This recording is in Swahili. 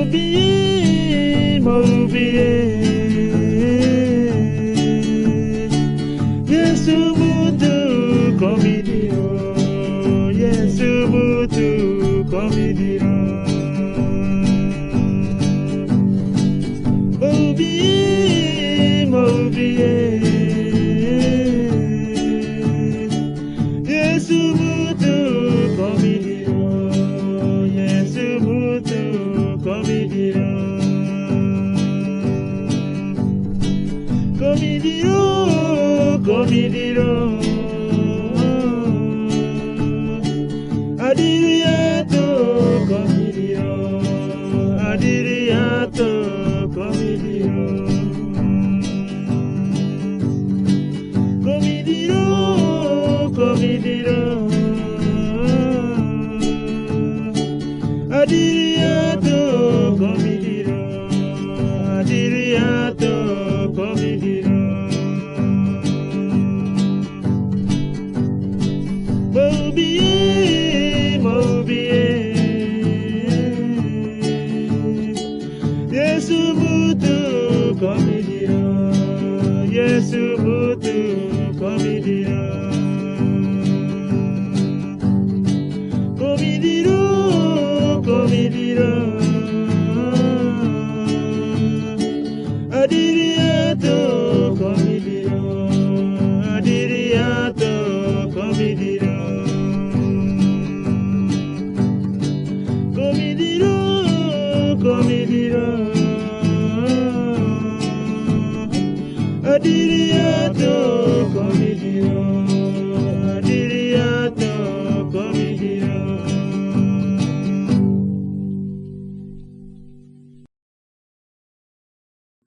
Maubi, Maubi, Yesu mutu komidio, Yesu mutu komidio. Maubi, Maubi, Yesu mutu komidio, Yesu mutu komidio. Komidio, komidio. Adiriato komidio, adiriato komidio. Komidio, komidio. Adiriato komidio, adiriato komidio. Mobie, mobie, Yesu mutu komidio, Yesu mutu komidio. Komidio, komidio. Adiriato komidio, adiriato komidio. Komidio, komidio. Adiriato